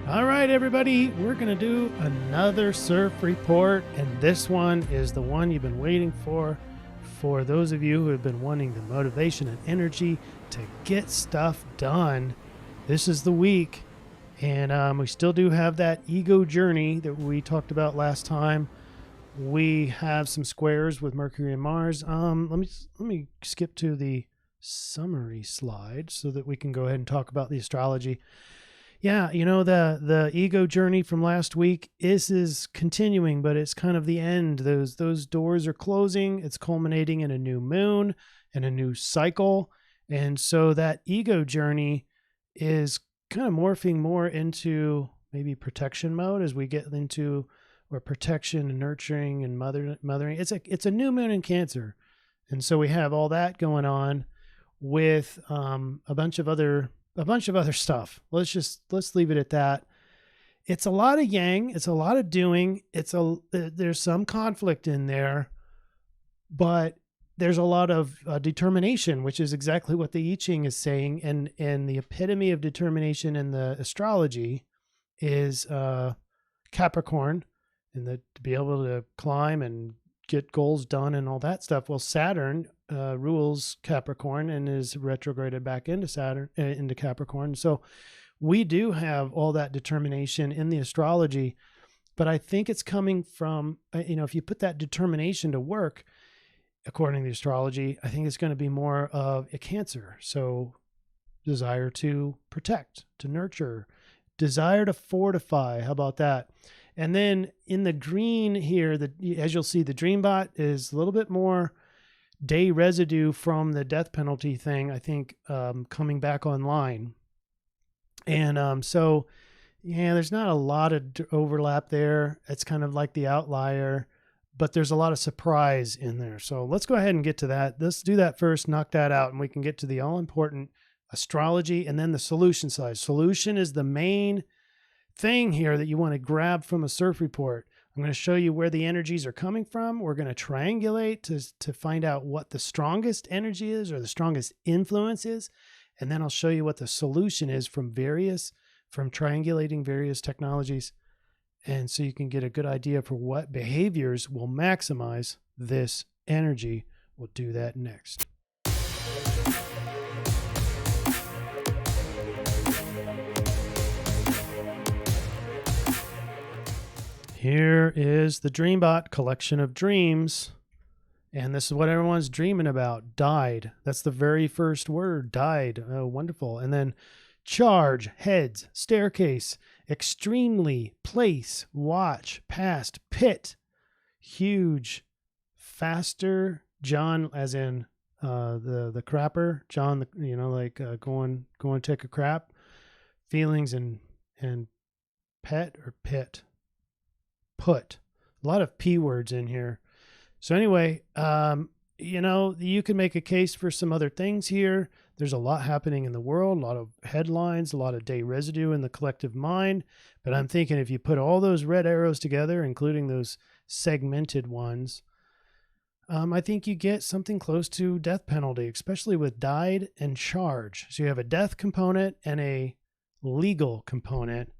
All right, everybody, we're going to do another CIRF report, and this one is the one you've been waiting for those of you who have been wanting the motivation and energy to get stuff done. This is the week, and we still do have that ego journey that we talked about last time. We have some squares with Mercury and Mars. Let me skip to the summary slide so that we can go ahead and talk about the astrology. Yeah, you know, the ego journey from last week is continuing, but it's kind of the end. Those doors are closing. It's culminating in a new moon and a new cycle. And so that ego journey is kind of morphing more into maybe protection mode as we get into or protection and nurturing and mothering. It's a new moon in Cancer. And so we have all that going on with a bunch of other stuff. Let's leave it at that. It's a lot of yang. It's a lot of doing. There's some conflict in there, but there's a lot of determination, which is exactly what the I-Ching is saying. And the epitome of determination in the astrology is Capricorn, and to be able to climb and get goals done and all that stuff. Well, Saturn rules Capricorn and is retrograded back into Capricorn. So we do have all that determination in the astrology, but I think it's coming from, if you put that determination to work, according to the astrology, I think it's going to be more of a Cancer. So desire to protect, to nurture, desire to fortify. How about that? And then in the green here, as you'll see, the Dreambot is a little bit more day residue from the death penalty thing, I think, coming back online. And so, yeah, there's not a lot of overlap there. It's kind of like the outlier, but there's a lot of surprise in there. So let's go ahead and get to that. Let's do that first, knock that out, and we can get to the all-important astrology and then the solution side. Solution is the main thing here that you want to grab from a CIRF report. I'm going to show you where the energies are coming from. We're going to triangulate to find out what the strongest energy is or the strongest influence is. And then I'll show you what the solution is from triangulating various technologies. And so you can get a good idea for what behaviors will maximize this energy. We'll do that next. Here is the Dreambot collection of dreams. And this is what everyone's dreaming about. Died. That's the very first word. Died. Oh, wonderful. And then charge, heads, staircase, extremely, place, watch, past, pit, huge, faster, John, as in the crapper, John, going to take a crap, feelings, and pet or pit. Put a lot of P words in here. So anyway, you can make a case for some other things here. There's a lot happening in the world, a lot of headlines, a lot of day residue in the collective mind. But I'm thinking if you put all those red arrows together, including those segmented ones, I think you get something close to death penalty, especially with died and charge. So you have a death component and a legal component.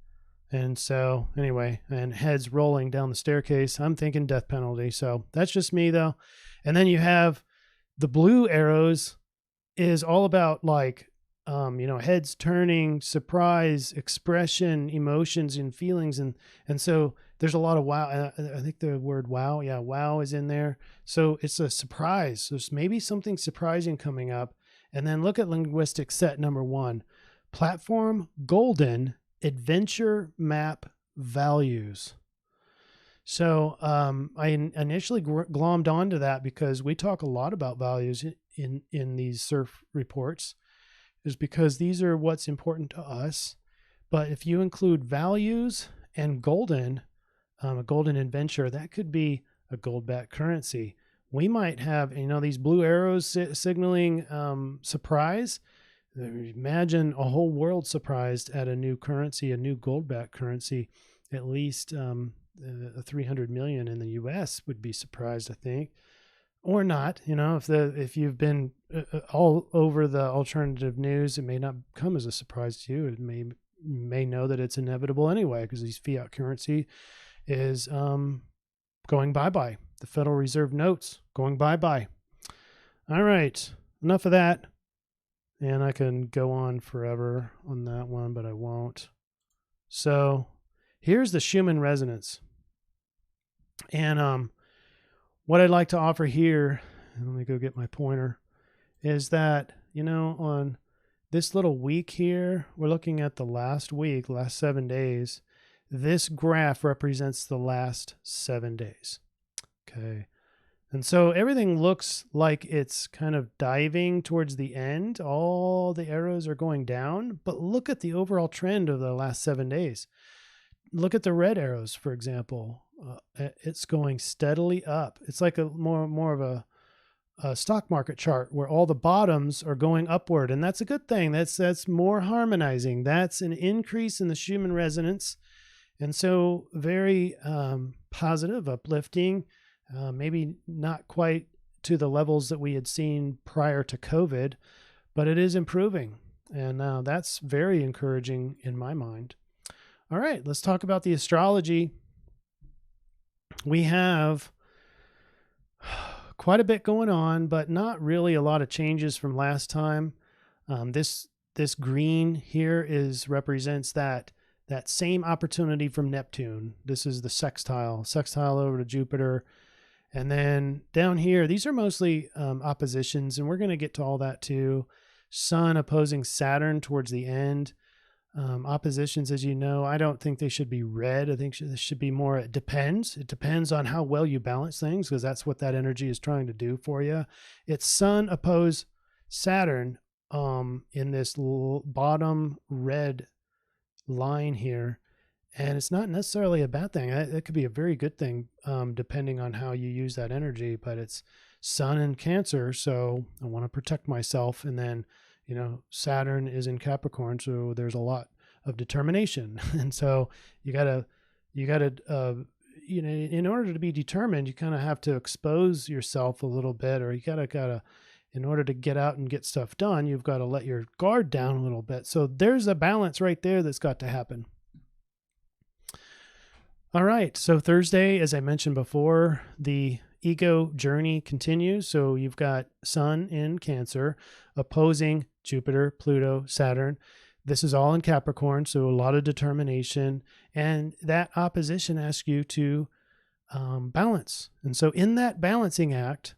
And so anyway, and heads rolling down the staircase, I'm thinking death penalty. So that's just me though. And then you have the blue arrows is all about heads turning, surprise, expression, emotions and feelings. And so there's a lot of wow. I think the word wow. Yeah. Wow is in there. So it's a surprise. So there's maybe something surprising coming up. And then look at linguistic set number 1, platform, golden, adventure map values. So I initially glommed onto that because we talk a lot about values in these CIRF reports, is because these are what's important to us. But if you include values and golden, a golden adventure, that could be a gold-backed currency. We might have, these blue arrows signaling surprise. Imagine a whole world surprised at a new currency, a new gold-backed currency. At least 300 million in the U.S. would be surprised, I think, or not. If you've been all over the alternative news, it may not come as a surprise to you. It may may know that it's inevitable anyway, because these fiat currency is going bye-bye. The Federal Reserve notes going bye-bye. All right, enough of that. And I can go on forever on that one, but I won't. So here's the Schumann resonance. And what I'd like to offer here, and let me go get my pointer, is that, on this little week here, we're looking at the last week, last 7 days. This graph represents the last 7 days. Okay. And so everything looks like it's kind of diving towards the end. All the arrows are going down, but look at the overall trend of the last 7 days. Look at the red arrows, for example. It's going steadily up. It's like a more of a stock market chart where all the bottoms are going upward, and that's a good thing. That's more harmonizing. That's an increase in the Schumann resonance, and so very positive, uplifting. Maybe not quite to the levels that we had seen prior to COVID, but it is improving, and that's very encouraging in my mind. All right, let's talk about the astrology. We have quite a bit going on, but not really a lot of changes from last time. This green here represents that same opportunity from Neptune. This is the sextile over to Jupiter. And then down here, these are mostly oppositions, and we're going to get to all that too. Sun opposing Saturn towards the end. Oppositions, as you know, I don't think they should be red. I think this should be more, it depends. It depends on how well you balance things, because that's what that energy is trying to do for you. It's Sun oppose Saturn in this bottom red line here. And it's not necessarily a bad thing. It could be a very good thing depending on how you use that energy. But it's Sun in Cancer, so I want to protect myself. And then Saturn is in Capricorn, so there's a lot of determination. And so you gotta, in order to be determined, you kind of have to expose yourself a little bit, or you gotta, in order to get out and get stuff done, you've got to let your guard down a little bit. So there's a balance right there that's got to happen. All right. So Thursday, as I mentioned before, the ego journey continues. So you've got Sun in Cancer opposing Jupiter, Pluto, Saturn. This is all in Capricorn, so a lot of determination. And that opposition asks you to balance. And so in that balancing act,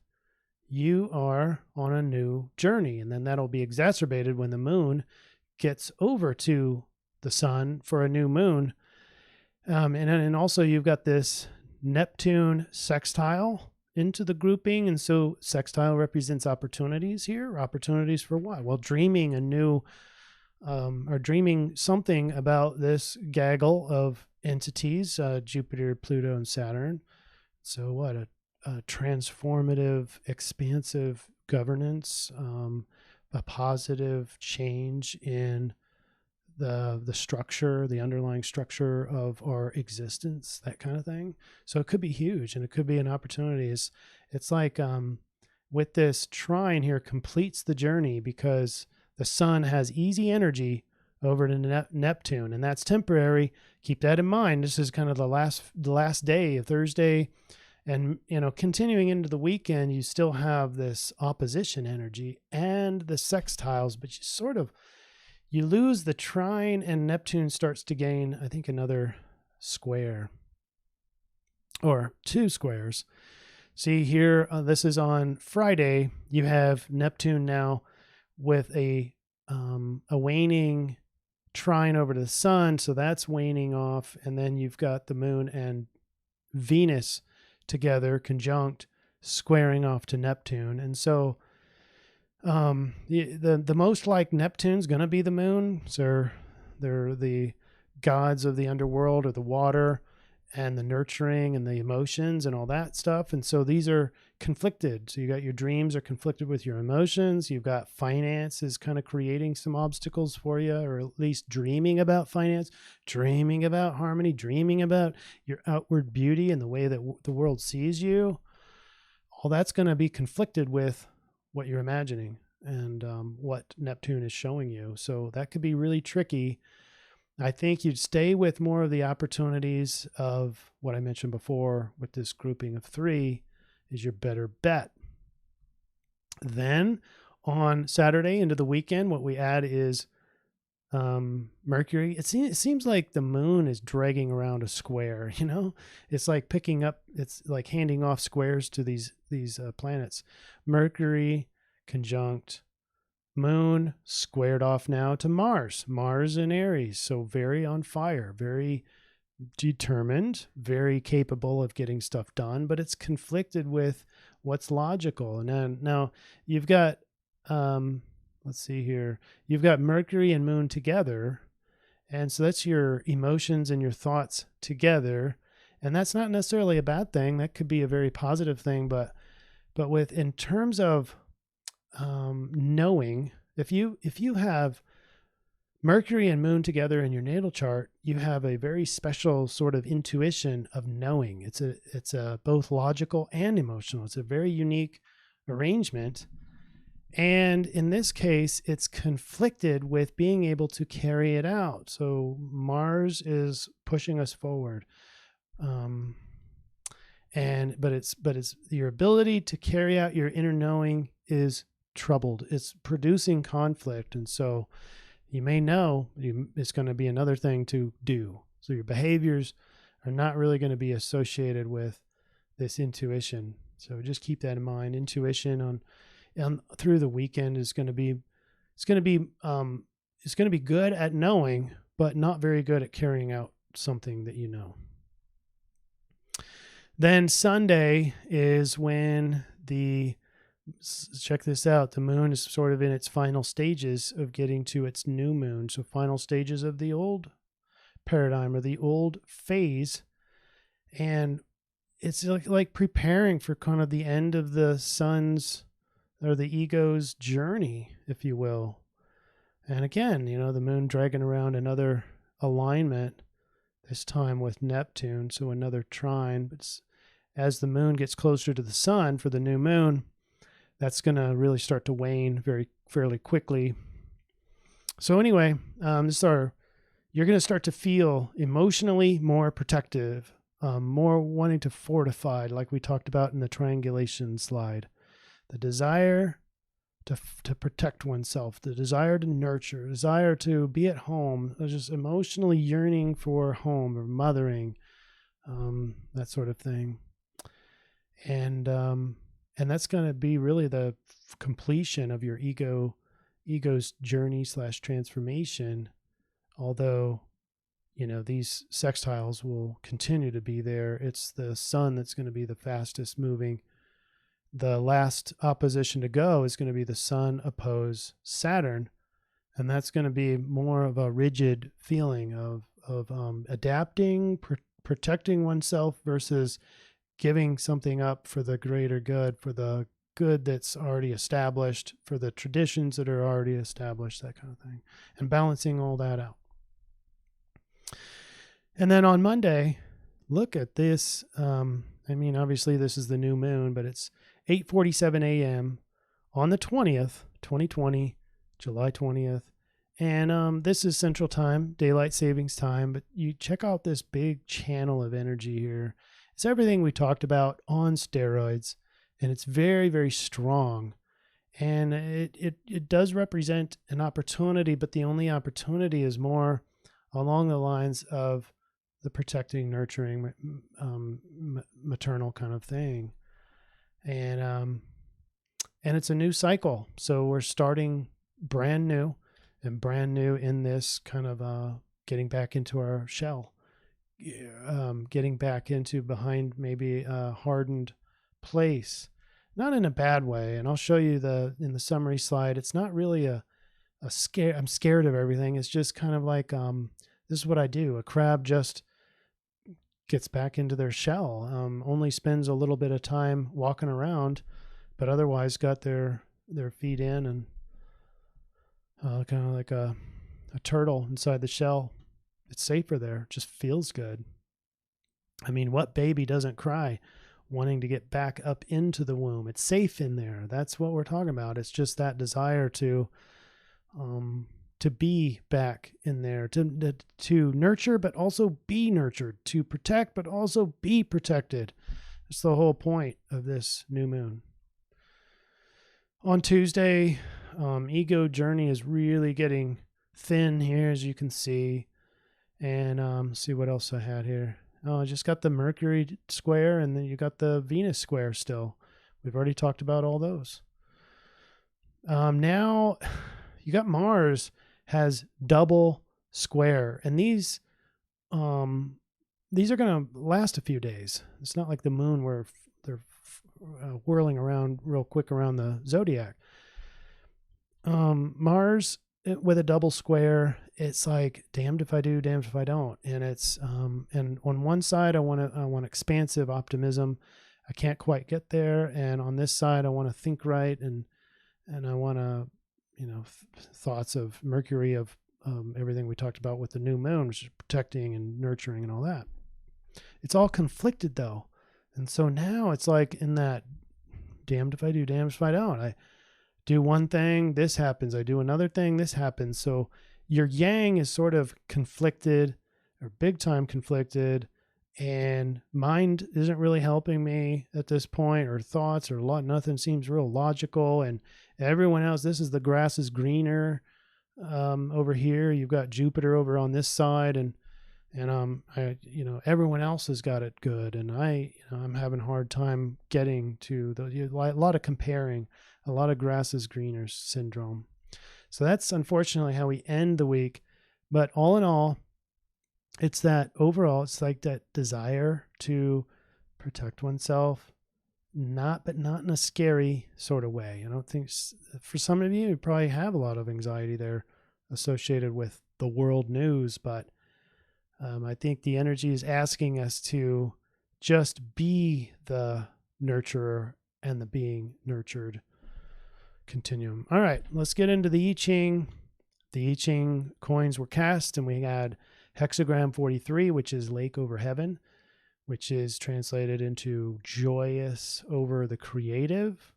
you are on a new journey. And then that'll be exacerbated when the moon gets over to the Sun for a new moon. And also you've got this Neptune sextile into the grouping. And so sextile represents opportunities here. Opportunities for what? Well, dreaming a new, or dreaming something about this gaggle of entities, Jupiter, Pluto, and Saturn. So what? A transformative, expansive governance, a positive change in the structure, the underlying structure of our existence, that kind of thing. So it could be huge, and it could be an opportunity. It's like with this trine here completes the journey, because the Sun has easy energy over to Neptune, and that's temporary. Keep that in mind. This is kind of the last day of Thursday, and continuing into the weekend, you still have this opposition energy and the sextiles, but you lose the trine, and Neptune starts to gain, I think, another square or 2 squares. See here, this is on Friday. You have Neptune now with a waning trine over to the Sun, so that's waning off. And then you've got the moon and Venus together, conjunct, squaring off to Neptune. And so the most like Neptune's going to be the moon. So they're the gods of the underworld, or the water and the nurturing and the emotions and all that stuff. And so these are conflicted. So you got your dreams are conflicted with your emotions. You've got finances kind of creating some obstacles for you, or at least dreaming about finance, dreaming about harmony, dreaming about your outward beauty and the way that the world sees you. All that's going to be conflicted with what you're imagining and what Neptune is showing you. So that could be really tricky. I think you'd stay with more of the opportunities of what I mentioned before with this grouping of 3 is your better bet. Then on Saturday into the weekend, what we add is Mercury. It seems like the moon is dragging around a square, it's like it's like handing off squares to these planets. Mercury conjunct moon, squared off now to Mars in Aries. So very on fire, very determined, very capable of getting stuff done, but it's conflicted with what's logical. And then now you've got let's see here. You've got Mercury and moon together. And so that's your emotions and your thoughts together. And that's not necessarily a bad thing. That could be a very positive thing. But in terms of knowing, if you have Mercury and moon together in your natal chart, you have a very special sort of intuition of knowing. It's a both logical and emotional. It's a very unique arrangement. And in this case, it's conflicted with being able to carry it out. So Mars is pushing us forward. But it's your ability to carry out your inner knowing is troubled. It's producing conflict. And so you may know it's going to be another thing to do. So your behaviors are not really going to be associated with this intuition. So just keep that in mind. Intuition on through the weekend is going to be good at knowing, but not very good at carrying out something that you know. Then Sunday is when check this out, the moon is sort of in its final stages of getting to its new moon. So final stages of the old paradigm or the old phase. And it's like preparing for kind of the end of the sun's or the ego's journey, if you will. And again, the moon dragging around another alignment, this time with Neptune, so another trine. But as the moon gets closer to the sun for the new moon, that's going to really start to wane fairly quickly. So anyway, you're going to start to feel emotionally more protective, more wanting to fortify, like we talked about in the triangulation slide. The desire to protect oneself, the desire to nurture, desire to be at home, just emotionally yearning for home or mothering, that sort of thing. And that's going to be really the completion of your ego's journey / transformation. Although, these sextiles will continue to be there. It's the sun that's going to be the fastest moving. The last opposition to go is going to be the sun oppose Saturn. And that's going to be more of a rigid feeling of adapting, protecting oneself versus giving something up for the greater good, for the good that's already established, for the traditions that are already established, that kind of thing, and balancing all that out. And then on Monday, look at this. Obviously this is the new moon, but it's 8:47 a.m. on the 20th, 2020, July 20th. And this is Central Time, Daylight Savings Time. But you check out this big channel of energy here. It's everything we talked about on steroids, and it's very, very strong. And it does represent an opportunity, but the only opportunity is more along the lines of the protecting, nurturing, maternal kind of thing. And it's a new cycle. So we're starting brand new in this kind of getting back into our shell, getting back into behind maybe a hardened place, not in a bad way. And I'll show you in the summary slide, it's not really a scare. I'm scared of everything. It's just kind of like, this is what I do. A crab just gets back into their shell, only spends a little bit of time walking around, but otherwise got their feet in and kind of like a turtle inside the shell. It's safer there. It just feels good. I mean, what baby doesn't cry wanting to get back up into the womb? It's safe in there. That's what we're talking about. It's just that desire to to be back in there, to nurture, but also be nurtured, to protect, but also be protected. That's the whole point of this new moon. On Tuesday, ego journey is really getting thin here, as you can see. And see what else I had here. Oh, I just got the Mercury square, and then you got the Venus square still. We've already talked about all those. Now you got Mars has double square, and these are going to last a few days. It's not like the moon where they're whirling around real quick around the zodiac. Mars with a double square, it's like damned if I do, damned if I don't. And it's and on one side I want expansive optimism. I can't quite get there, and on this side I want to think right, and I want to, thoughts of Mercury, of everything we talked about with the new moon, which is protecting and nurturing and all that. It's all conflicted though. And so now it's like in that damned if I do, damned if I don't. I do one thing, this happens. I do another thing, this happens. So your yang is sort of conflicted, or big time conflicted, and mind isn't really helping me at this point, or thoughts, or nothing seems real logical. And everyone else, this is the grass is greener over here. You've got Jupiter over on this side, and everyone else has got it good, and I'm having a hard time getting to a lot of comparing, a lot of grass is greener syndrome. So that's unfortunately how we end the week. But all in all, it's that overall, it's like that desire to protect oneself, but not in a scary sort of way. I don't think, for some of you probably have a lot of anxiety there associated with the world news, but I think the energy is asking us to just be the nurturer and the being nurtured continuum. All right, let's get into the I-Ching. The I-Ching coins were cast, and we had Hexagram 43, which is lake over heaven, which is translated into joyous over the creative.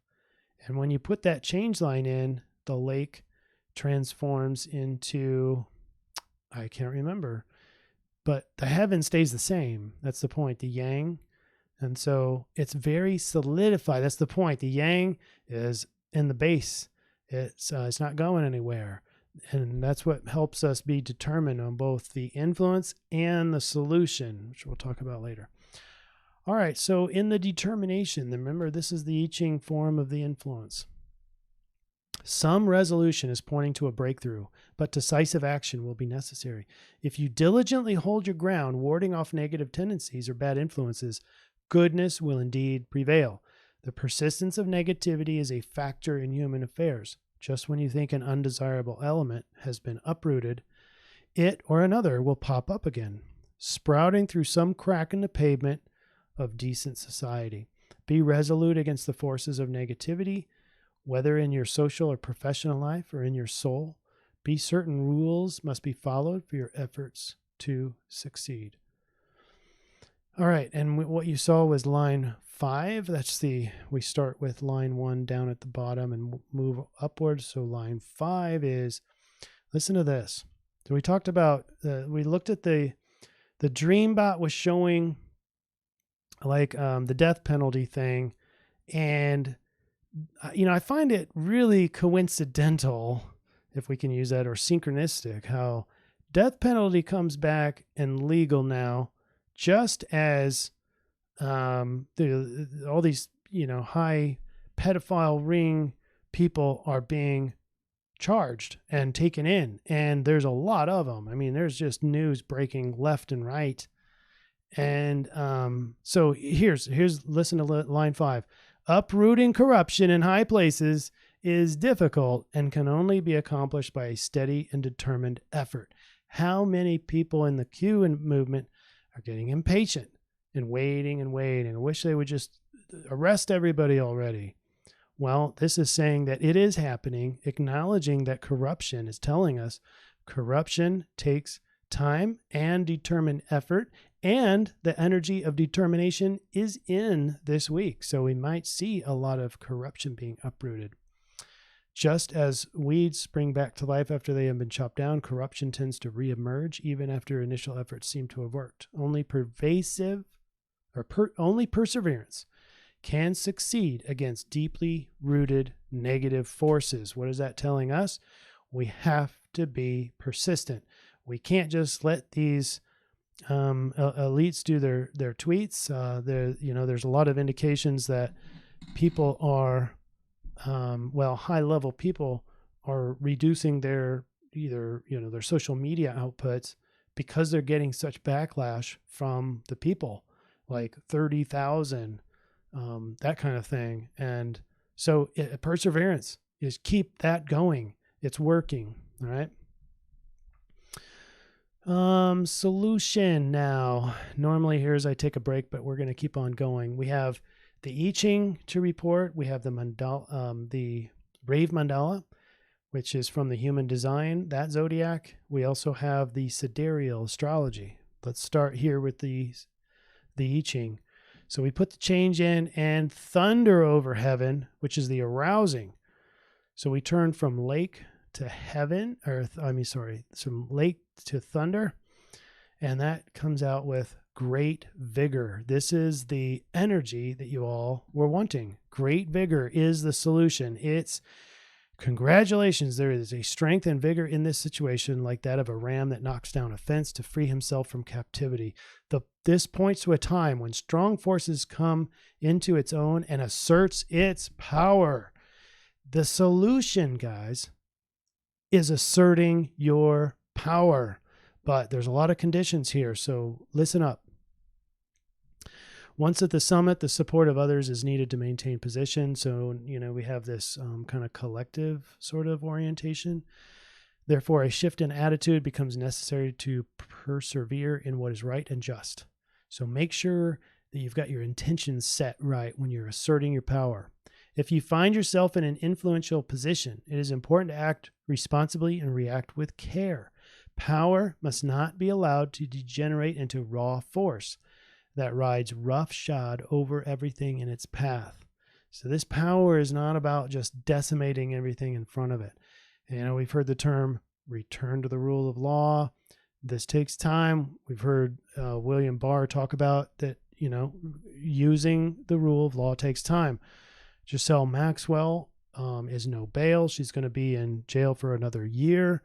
And when you put that change line in, the lake transforms into, I can't remember, but the heaven stays the same. That's the point, the yang. And so it's very solidified. That's the point. The yang is in the base. It's not going anywhere. And that's what helps us be determined on both the influence and the solution, which we'll talk about later. All right, so in the determination, remember this is the I-Ching form of the influence. Some resolution is pointing to a breakthrough, but decisive action will be necessary. If you diligently hold your ground, warding off negative tendencies or bad influences, goodness will indeed prevail. The persistence of negativity is a factor in human affairs. Just when you think an undesirable element has been uprooted, it or another will pop up again, sprouting through some crack in the pavement of decent society. Be resolute against the forces of negativity, whether in your social or professional life or in your soul. Be certain rules must be followed for your efforts to succeed. All right, and what you saw was line 5. We start with line 1 down at the bottom and move upwards. So line 5 is, listen to this. So we talked about, we looked at the Dreambot was showing like the death penalty thing. And, I find it really coincidental, if we can use that, or synchronistic, how death penalty comes back and legal now, just as all these, high pedophile ring people are being charged and taken in. And there's a lot of them. I mean, there's just news breaking left and right. And so here's listen to line 5. Uprooting corruption in high places is difficult and can only be accomplished by a steady and determined effort. How many people in the Q movement are getting impatient and waiting and waiting? I wish they would just arrest everybody already. Well, this is saying that it is happening, acknowledging that corruption is telling us corruption takes time and determined effort, and the energy of determination is in this week. So we might see a lot of corruption being uprooted. Just as weeds spring back to life after they have been chopped down, corruption tends to reemerge even after initial efforts seem to have worked. Only perseverance can succeed against deeply rooted negative forces. What is that telling us? We have to be persistent. We can't just let these elites do their tweets. There's a lot of indications that people are, high level people are reducing their their social media outputs because they're getting such backlash from the people, like 30,000, that kind of thing. And so perseverance is keep that going. It's working. All right. Solution now. Normally here's I take a break, but we're going to keep on going. We have the I-Ching to report. We have the mandala, the Rave Mandala, which is from the Human Design, that zodiac. We also have the Sidereal Astrology. Let's start here with the I-Ching. So we put the change in and thunder over heaven, which is the arousing. So we turn from lake to heaven, from lake to thunder, and that comes out with great vigor. This is the energy that you all were wanting. Great vigor is the solution. It's congratulations. There is a strength and vigor in this situation like that of a ram that knocks down a fence to free himself from captivity. This points to a time when strong forces come into its own and asserts its power. The solution, guys, is asserting your power. But there's a lot of conditions here, so listen up. Once at the summit, the support of others is needed to maintain position. So, we have this kind of collective sort of orientation. Therefore, a shift in attitude becomes necessary to persevere in what is right and just. So make sure that you've got your intentions set right when you're asserting your power. If you find yourself in an influential position, it is important to act responsibly and react with care. Power must not be allowed to degenerate into raw force that rides roughshod over everything in its path. So this power is not about just decimating everything in front of it. We've heard the term return to the rule of law. This takes time. We've heard William Barr talk about that, using the rule of law takes time. Giselle Maxwell is no bail. She's going to be in jail for another year.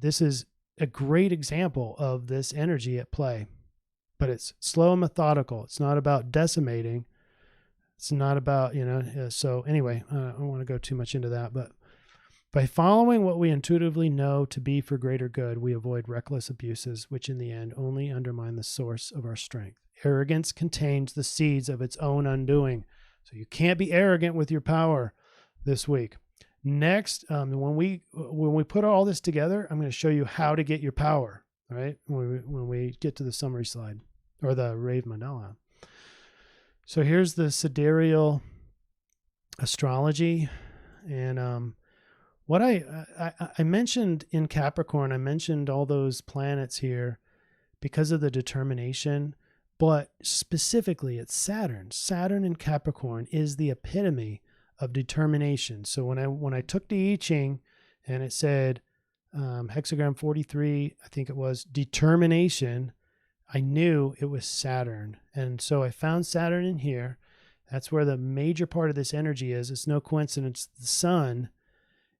This is a great example of this energy at play, but it's slow and methodical. It's not about decimating. It's not about, so anyway, I don't want to go too much into that, but by following what we intuitively know to be for greater good, we avoid reckless abuses, which in the end only undermine the source of our strength. Arrogance contains the seeds of its own undoing. So you can't be arrogant with your power this week. Next, when we put all this together, I'm going to show you how to get your power, all right? When we get to the summary slide or the Rave Mandala. So here's the Sidereal Astrology. And what I mentioned in Capricorn, I mentioned all those planets here because of the determination, but specifically it's Saturn. Saturn in Capricorn is the epitome of determination. So when I took the I-Ching and it said hexagram 43, I think it was determination, I knew it was Saturn. And so I found Saturn in here. That's where the major part of this energy is. It's no coincidence the sun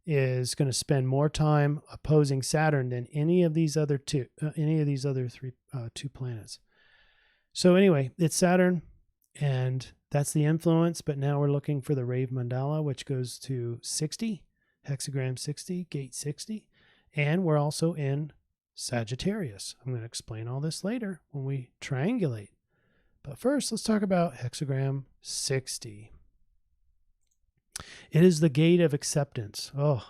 is going to spend more time opposing Saturn than any of these other two planets. So anyway, it's Saturn, and that's the influence. But now we're looking for the Rave Mandala, which goes to 60, hexagram 60, gate 60. And we're also in Sagittarius. I'm going to explain all this later when we triangulate. But first, let's talk about hexagram 60. It is the gate of acceptance. Oh,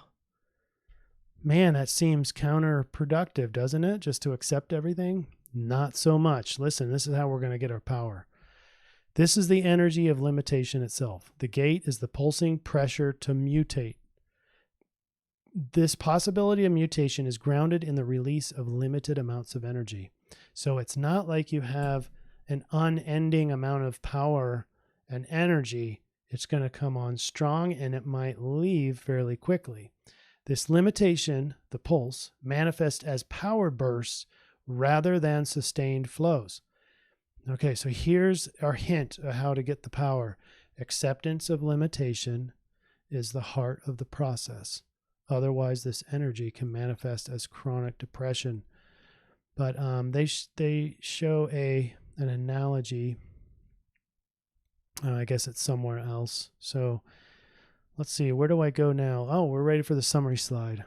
man, that seems counterproductive, doesn't it? Just to accept everything? Not so much. Listen, this is how we're going to get our power. This is the energy of limitation itself. The gate is the pulsing pressure to mutate. This possibility of mutation is grounded in the release of limited amounts of energy. So it's not like you have an unending amount of power and energy. it's going to come on strong and it might leave fairly quickly. This limitation, the pulse, manifests as power bursts rather than sustained flows. Okay, so here's our hint of how to get the power. Acceptance of limitation is the heart of the process. Otherwise, this energy can manifest as chronic depression. But they show an analogy. I guess it's somewhere else. So let's see, where do I go now? Oh, we're ready for the summary slide.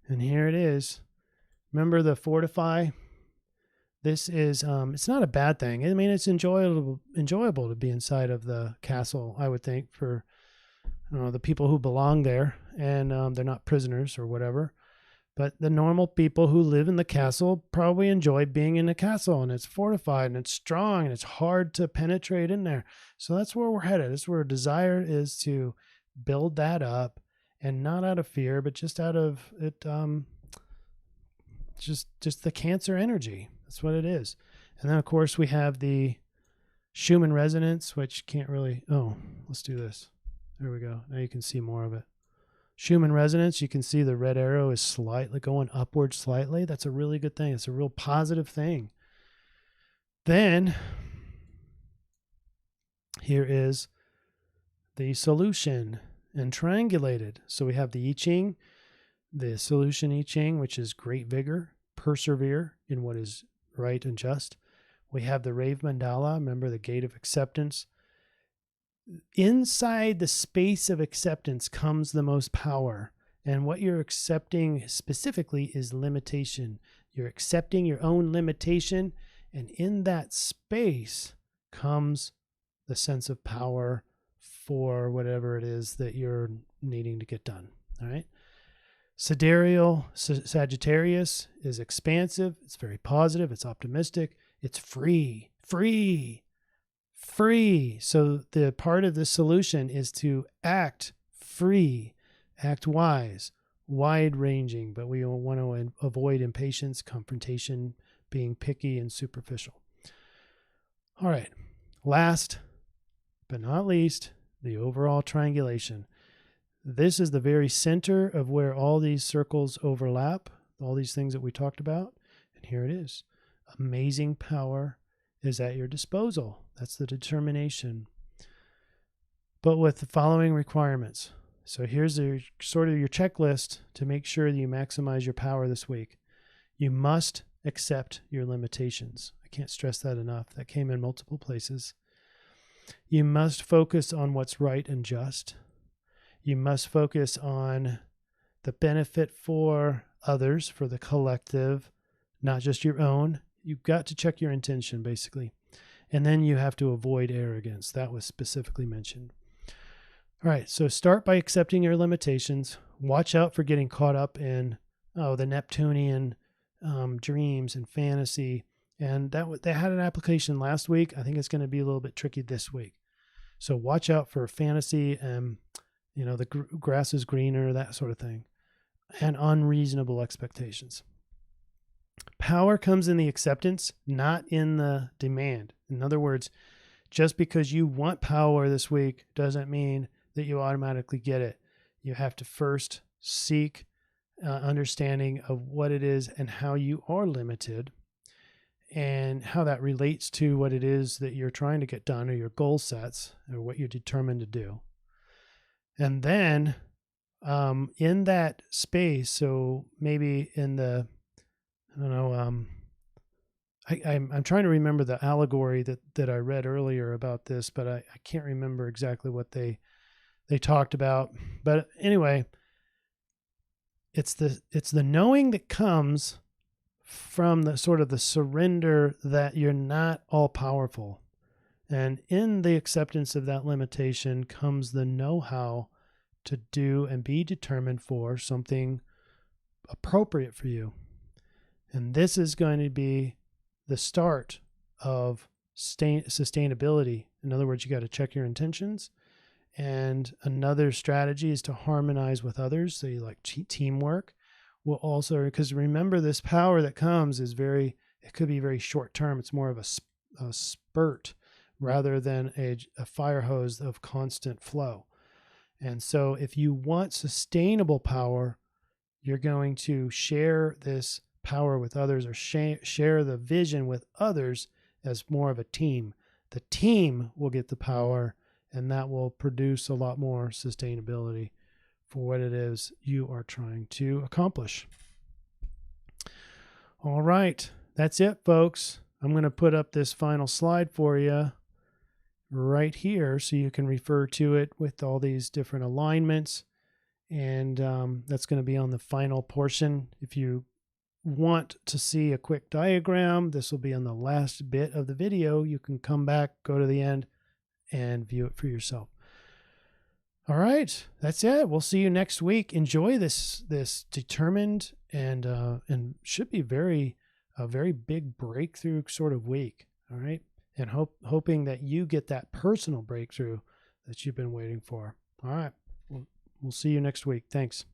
And here it is. Remember the fortify? This is, it's not a bad thing. I mean, it's enjoyable to be inside of the castle, I would think, for the people who belong there, and they're not prisoners or whatever. But the normal people who live in the castle probably enjoy being in the castle, and it's fortified and it's strong and it's hard to penetrate in there. So that's where we're headed. That's where our desire is, to build that up, and not out of fear, but just out of it, just the Cancer energy. That's what it is. And then, of course, we have the Schumann resonance, which can't really... Oh, let's do this. There we go. Now you can see more of it. Schumann resonance, you can see the red arrow is slightly going upward slightly. That's a really good thing. It's a real positive thing. Then, here is the solution and triangulated. So we have the I-Ching, the solution I-Ching, which is great vigor, persevere in what is right and just. We have the Rave Mandala, remember the gate of acceptance. Inside the space of acceptance comes the most power. And what you're accepting specifically is limitation. You're accepting your own limitation, and in that space comes the sense of power for whatever it is that you're needing to get done. All right. Sidereal Sagittarius is expansive. It's very positive. It's optimistic. It's free. So the part of the solution is to act free, act wise, wide-ranging, but we want to avoid impatience, confrontation, being picky and superficial. All right. Last but not least, the overall triangulation. This is the very center of where all these circles overlap, all these things that we talked about. And here it is. Amazing power is at your disposal. That's the determination. But with the following requirements. So here's sort of your checklist to make sure that you maximize your power this week. You must accept your limitations. I can't stress that enough. That came in multiple places. You must focus on what's right and just. You must focus on the benefit for others, for the collective, not just your own. You've got to check your intention, basically. And then you have to avoid arrogance. That was specifically mentioned. All right, so start by accepting your limitations. Watch out for getting caught up in the Neptunian dreams and fantasy. And they had an application last week. I think it's going to be a little bit tricky this week. So watch out for fantasy and, the grass is greener, that sort of thing, and unreasonable expectations. Power comes in the acceptance, not in the demand. In other words, just because you want power this week doesn't mean that you automatically get it. You have to first seek understanding of what it is and how you are limited, and how that relates to what it is that you're trying to get done, or your goal sets, or what you're determined to do. And then in that space, so maybe in the, I'm trying to remember the allegory that I read earlier about this, but I can't remember exactly what they talked about. But anyway, it's the knowing that comes from the sort of the surrender that you're not all powerful. And in the acceptance of that limitation comes the know-how to do and be determined for something appropriate for you. And this is going to be the start of sustainability. In other words, you got to check your intentions. And another strategy is to harmonize with others. So you like teamwork. Will also, because remember, this power that comes is it could be very short term. It's more of a spurt rather than a fire hose of constant flow. And so if you want sustainable power, you're going to share this power with others, or share the vision with others as more of a team. The team will get the power, and that will produce a lot more sustainability for what it is you are trying to accomplish. All right, that's it, folks. I'm going to put up this final slide for you right here so you can refer to it with all these different alignments. And that's going to be on the final portion. If you want to see a quick diagram, this will be on the last bit of the video. You can come back, go to the end, and view it for yourself. All right, that's it. We'll see you next week. Enjoy this determined and should be a very big breakthrough sort of week. All right, and hoping that you get that personal breakthrough that you've been waiting for. All right, we'll see you next week. Thanks.